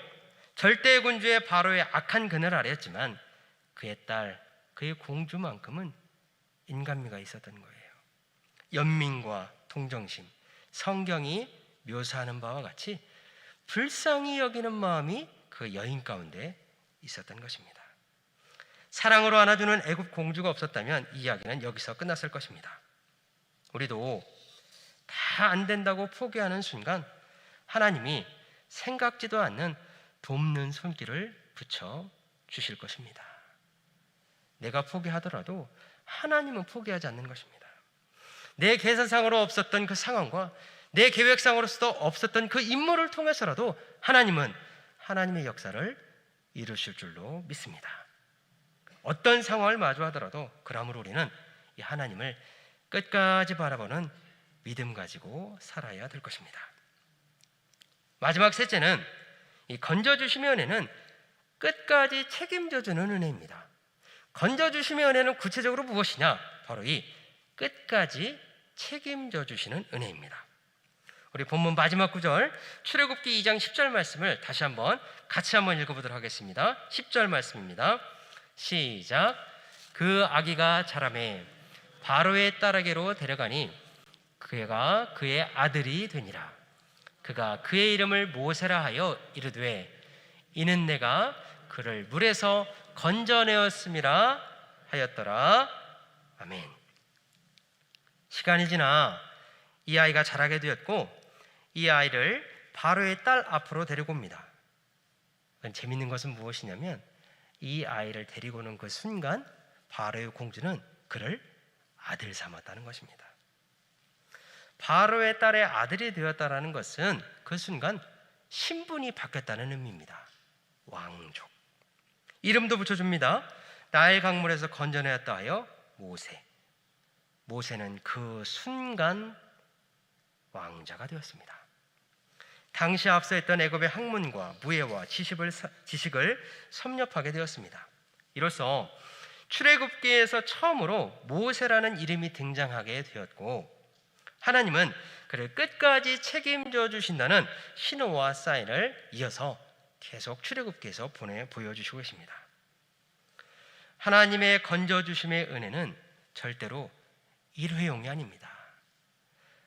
절대 군주의 바로의 악한 그늘 아래였지만 그의 딸, 그의 공주만큼은 인간미가 있었던 거예요. 연민과 동정심, 성경이 묘사하는 바와 같이 불쌍히 여기는 마음이 그 여인 가운데 있었던 것입니다. 사랑으로 안아주는 애굽 공주가 없었다면 이 이야기는 여기서 끝났을 것입니다. 우리도 다 안 된다고 포기하는 순간 하나님이 생각지도 않는 돕는 손길을 붙여 주실 것입니다. 내가 포기하더라도 하나님은 포기하지 않는 것입니다. 내 계산상으로 없었던 그 상황과 내 계획상으로서도 없었던 그 인물을 통해서라도 하나님은 하나님의 역사를 이루실 줄로 믿습니다. 어떤 상황을 마주하더라도 그러므로 우리는 이 하나님을 끝까지 바라보는 믿음 가지고 살아야 될 것입니다. 마지막 셋째는 이 건져주심의 은혜는 끝까지 책임져주는 은혜입니다. 건져주심의 은혜는 구체적으로 무엇이냐? 바로 이 끝까지 책임져주시는 은혜입니다. 우리 본문 마지막 구절 출애굽기 2장 10절 말씀을 다시 한번 같이 한번 읽어보도록 하겠습니다. 10절 말씀입니다. 시작. 그 아기가 자라매 바로의 딸에게로 데려가니 그가 그의 아들이 되니라. 그가 그의 이름을 모세라 하여 이르되 이는 내가 그를 물에서 건져내었음이라 하였더라. 아멘. 시간이 지나 이 아이가 자라게 되었고 이 아이를 바로의 딸 앞으로 데리고 옵니다. 재밌는 것은 무엇이냐면 이 아이를 데리고 오는 그 순간 바로의 공주는 그를 아들 삼았다는 것입니다. 바로의 딸의 아들이 되었다는 것은 그 순간 신분이 바뀌었다는 의미입니다. 왕족. 이름도 붙여줍니다. 나일 강물에서 건져내었다 하여 모세. 모세는 그 순간 왕자가 되었습니다. 당시 앞서 했던 애굽의 학문과 무예와 지식을 섭렵하게 되었습니다. 이로써 출애굽기에서 처음으로 모세라는 이름이 등장하게 되었고 하나님은 그를 끝까지 책임져 주신다는 신호와 사인을 이어서 계속 출애굽기에서 보여주시고 계십니다. 하나님의 건져주심의 은혜는 절대로 일회용이 아닙니다.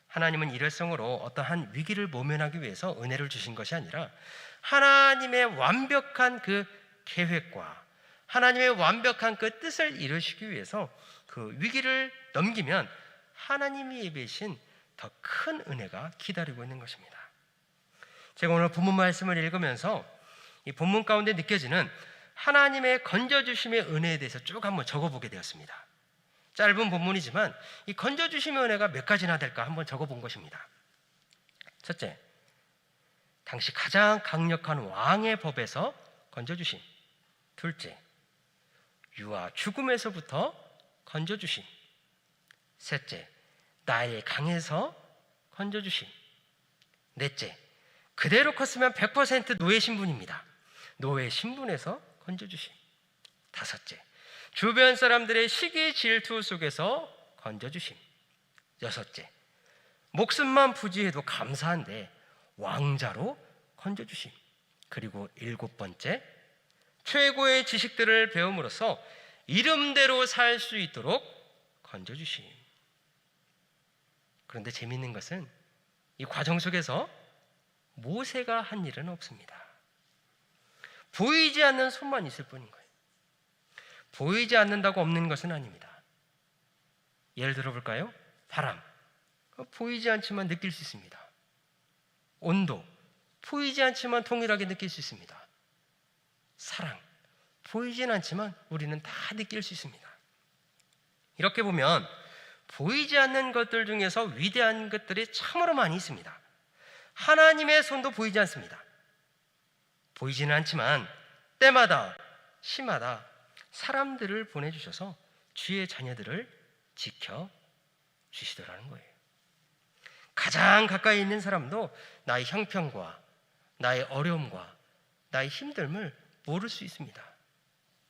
하나님은 일회성으로 어떠한 위기를 모면하기 위해서 은혜를 주신 것이 아니라 하나님의 완벽한 그 계획과 하나님의 완벽한 그 뜻을 이루시기 위해서 그 위기를 넘기면 하나님이 예비하신 더 큰 은혜가 기다리고 있는 것입니다. 제가 오늘 본문 말씀을 읽으면서 이 본문 가운데 느껴지는 하나님의 건져주심의 은혜에 대해서 쭉 한번 적어보게 되었습니다. 짧은 본문이지만 이 건져주심의 은혜가 몇 가지나 될까 한번 적어본 것입니다. 첫째, 당시 가장 강력한 왕의 법에서 건져주심. 둘째, 유아 죽음에서부터 건져주심. 셋째, 나일 강에서 건져주심. 넷째, 그대로 컸으면 100% 노예 신분입니다. 노예 신분에서 건져주심. 다섯째, 주변 사람들의 시기 질투 속에서 건져주심. 여섯째, 목숨만 부지해도 감사한데 왕자로 건져주심. 그리고 일곱 번째, 최고의 지식들을 배움으로써 이름대로 살 수 있도록 건져주심. 그런데 재미있는 것은 이 과정 속에서 모세가 한 일은 없습니다. 보이지 않는 손만 있을 뿐인 거예요. 보이지 않는다고 없는 것은 아닙니다. 예를 들어 볼까요? 바람, 보이지 않지만 느낄 수 있습니다. 온도, 보이지 않지만 동일하게 느낄 수 있습니다. 사랑, 보이진 않지만 우리는 다 느낄 수 있습니다. 이렇게 보면 보이지 않는 것들 중에서 위대한 것들이 참으로 많이 있습니다. 하나님의 손도 보이지 않습니다. 보이지는 않지만 때마다 시마다 사람들을 보내주셔서 주의 자녀들을 지켜주시더라는 거예요. 가장 가까이 있는 사람도 나의 형편과 나의 어려움과 나의 힘듦을 모를 수 있습니다.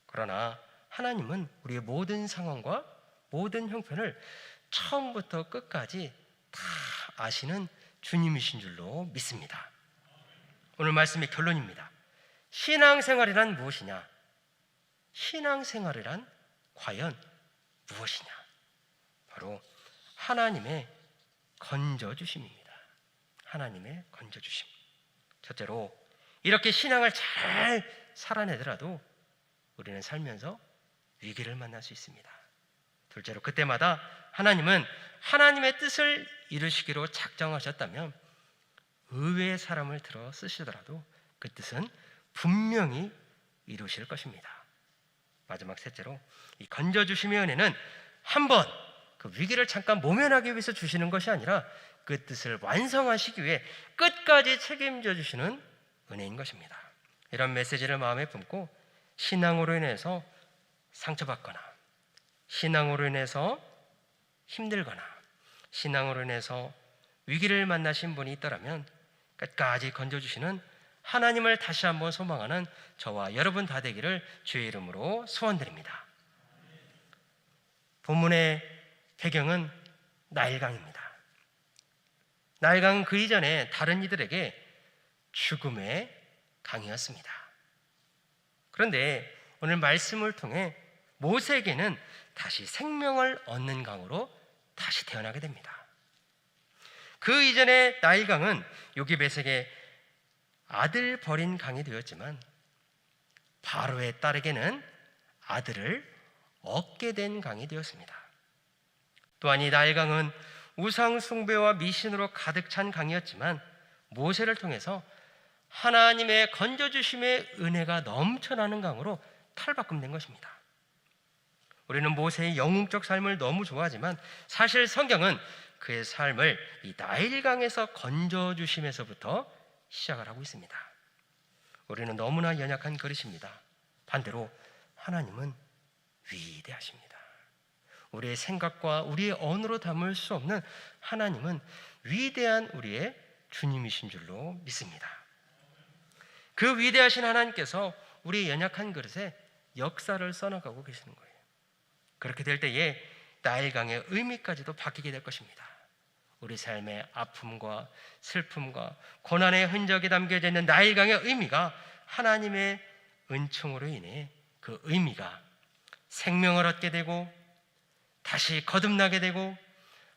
그러나 하나님은 우리의 모든 상황과 모든 형편을 처음부터 끝까지 다 아시는 주님이신 줄로 믿습니다. 오늘 말씀의 결론입니다. 신앙생활이란 무엇이냐? 신앙생활이란 과연 무엇이냐? 바로 하나님의 건져주심입니다. 하나님의 건져주심. 첫째로 이렇게 신앙을 잘 살아내더라도 우리는 살면서 위기를 만날 수 있습니다. 둘째로 그때마다 하나님은 하나님의 뜻을 이루시기로 작정하셨다면 의외의 사람을 들어 쓰시더라도 그 뜻은 분명히 이루실 것입니다. 마지막 셋째로 이 건져주심의 은혜는 한번 그 위기를 잠깐 모면하기 위해서 주시는 것이 아니라 그 뜻을 완성하시기 위해 끝까지 책임져 주시는 은혜인 것입니다. 이런 메시지를 마음에 품고 신앙으로 인해서 상처받거나 신앙으로 인해서 힘들거나 신앙으로 인해서 위기를 만나신 분이 있더라면 끝까지 건져주시는 하나님을 다시 한번 소망하는 저와 여러분 다 되기를 주의 이름으로 소원드립니다. 본문의 배경은 나일강입니다. 나일강은 그 이전에 다른 이들에게 죽음의 강이었습니다. 그런데 오늘 말씀을 통해 모세에게는 다시 생명을 얻는 강으로 다시 태어나게 됩니다. 그 이전에 나일강은 요기벳에게 아들 버린 강이 되었지만 바로의 딸에게는 아들을 얻게 된 강이 되었습니다. 또한 이 나일강은 우상 숭배와 미신으로 가득 찬 강이었지만 모세를 통해서 하나님의 건져주심의 은혜가 넘쳐나는 강으로 탈바꿈된 것입니다. 우리는 모세의 영웅적 삶을 너무 좋아하지만 사실 성경은 그의 삶을 이 나일강에서 건져주심에서부터 시작을 하고 있습니다. 우리는 너무나 연약한 그릇입니다. 반대로 하나님은 위대하십니다. 우리의 생각과 우리의 언어로 담을 수 없는 하나님은 위대한 우리의 주님이신 줄로 믿습니다. 그 위대하신 하나님께서 우리의 연약한 그릇에 역사를 써나가고 계시는 거예요. 그렇게 될 때에 나일강의 의미까지도 바뀌게 될 것입니다. 우리 삶의 아픔과 슬픔과 고난의 흔적이 담겨져 있는 나일강의 의미가 하나님의 은총으로 인해 그 의미가 생명을 얻게 되고 다시 거듭나게 되고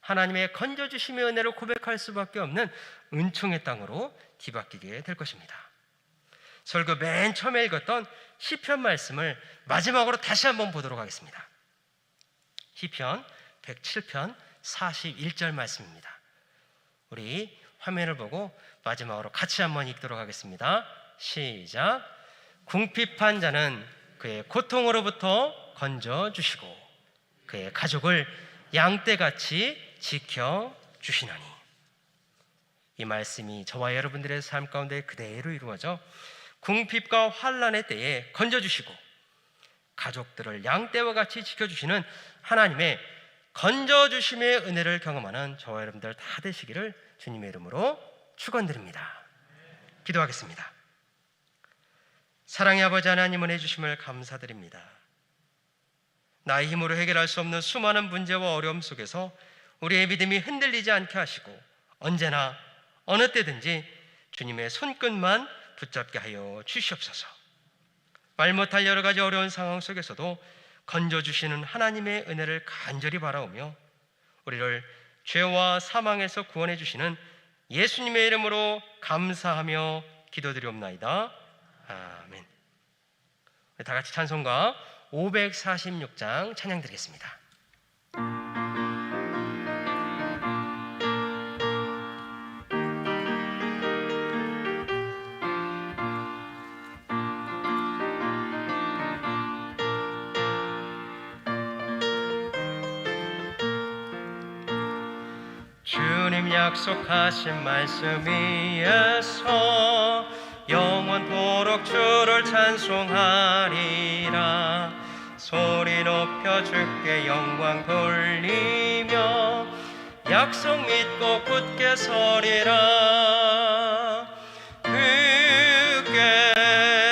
하나님의 건져주심의 은혜를 고백할 수밖에 없는 은총의 땅으로 뒤바뀌게 될 것입니다. 설교 맨 처음에 읽었던 시편 말씀을 마지막으로 다시 한번 보도록 하겠습니다. 시편 107편 41절 말씀입니다. 우리 화면을 보고 마지막으로 같이 한번 읽도록 하겠습니다. 시작. 궁핍한 자는 그의 고통으로부터 건져주시고 그의 가족을 양떼같이 지켜주시나니. 이 말씀이 저와 여러분들의 삶 가운데 그대로 이루어져 궁핍과 환난의 때에 건져주시고 가족들을 양떼와 같이 지켜주시는 하나님의 건져주심의 은혜를 경험하는 저와 여러분들 다 되시기를 주님의 이름으로 축원드립니다. 기도하겠습니다. 사랑의 아버지 하나님, 은혜 주심을 감사드립니다. 나의 힘으로 해결할 수 없는 수많은 문제와 어려움 속에서 우리의 믿음이 흔들리지 않게 하시고 언제나 어느 때든지 주님의 손끝만 붙잡게 하여 주시옵소서. 말 못할 여러 가지 어려운 상황 속에서도 건져주시는 하나님의 은혜를 간절히 바라오며 우리를 죄와 사망에서 구원해 주시는 예수님의 이름으로 감사하며 기도드리옵나이다. 아멘. 다 같이 찬송가 546장 찬양 드리겠습니다. 주님 약속하신 말씀 위에서 영원토록 주를 찬송하리라. 소리 높여 주께 영광 돌리며 약속 믿고 굳게 서리라. 굳게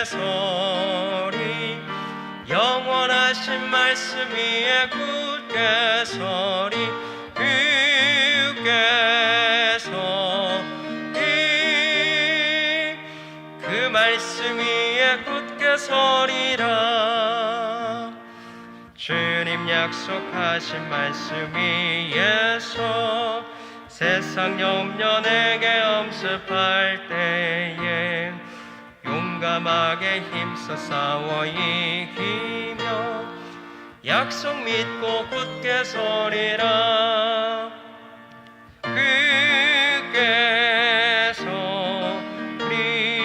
서리 영원하신 말씀 위에 굳게 서리. 굳게 서리 그 말씀 위에 굳게 서리라. 주님 약속하신 말씀 위에서 세상 염려 내게 엄습할 때에 용감하게 힘써 싸워 이기며 약속 믿고 굳게 서리라. 굳게 서리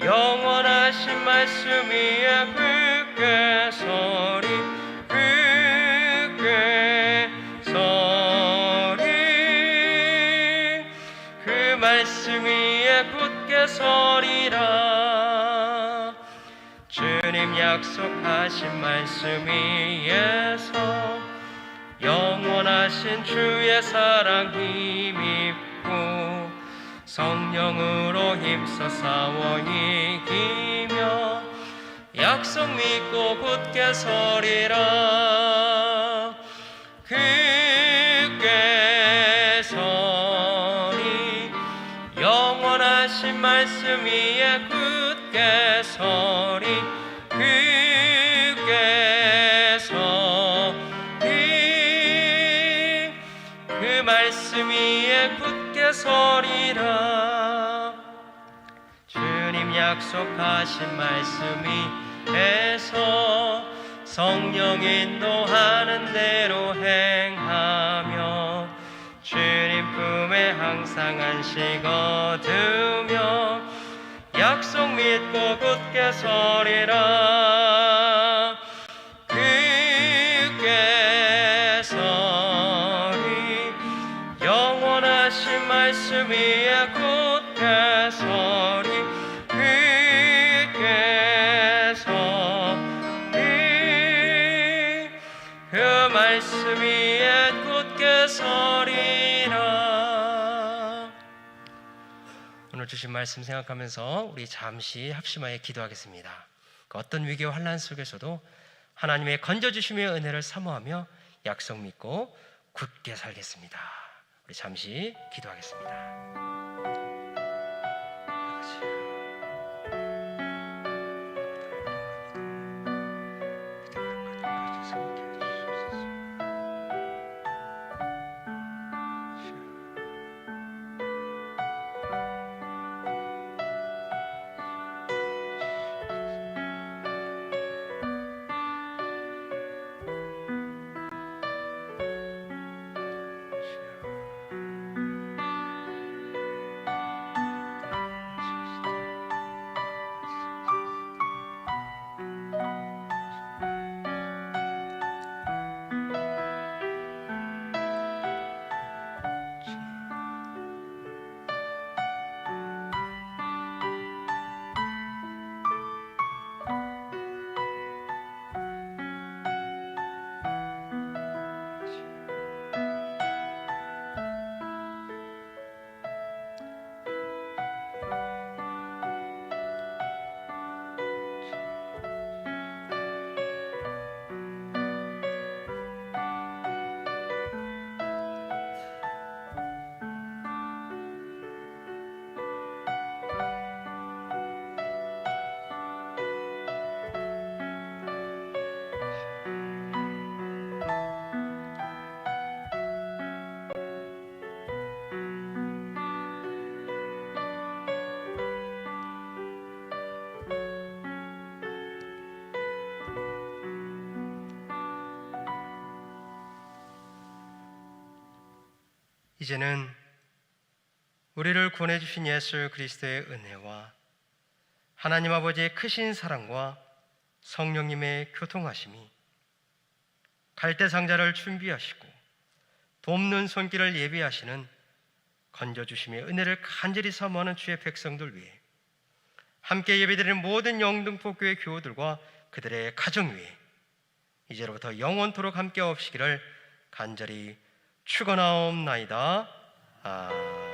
영원하신 말씀 위에 굳게 서리. 굳게 서리 그 말씀 위에 굳게 서리라. 주님 약속하신 말씀 위에서 영원하신 주의 사랑 힘입고 성령으로 힘써 싸워 이기며 약속 믿고 굳게 서리라. 굳게 서리 영원하신 말씀 위에 굳게 서리. 굳게 서리 그 말씀 위에 굳게 서리. 서리라. 주님 약속하신 말씀이 해서 성령 인도하는 대로 행하며 주님 품에 항상 안식 얻으며 약속 믿고 굳게 서리라. 굳게 서리 영원하신 말씀 위에 굳게 서리. 굳게 서리 그 말씀 위에 굳게 서리라. 오늘 주신 말씀 생각하면서 우리 잠시 합심하여 기도하겠습니다. 그 어떤 위기와 환난 속에서도 하나님의 건져주심의 은혜를 사모하며 약속 믿고 굳게 살겠습니다. 우리 잠시 기도하겠습니다. 이제는 우리를 구원해 주신 예수 그리스도의 은혜와 하나님 아버지의 크신 사랑과 성령님의 교통하심이 갈대 상자를 준비하시고 돕는 손길을 예비하시는 건져주심의 은혜를 간절히 사모하는 주의 백성들 위해 함께 예배드리는 모든 영등포교회 교우들과 그들의 가정 위에 이제로부터 영원토록 함께 없시기를 간절히 축원하옵나이다. 아멘.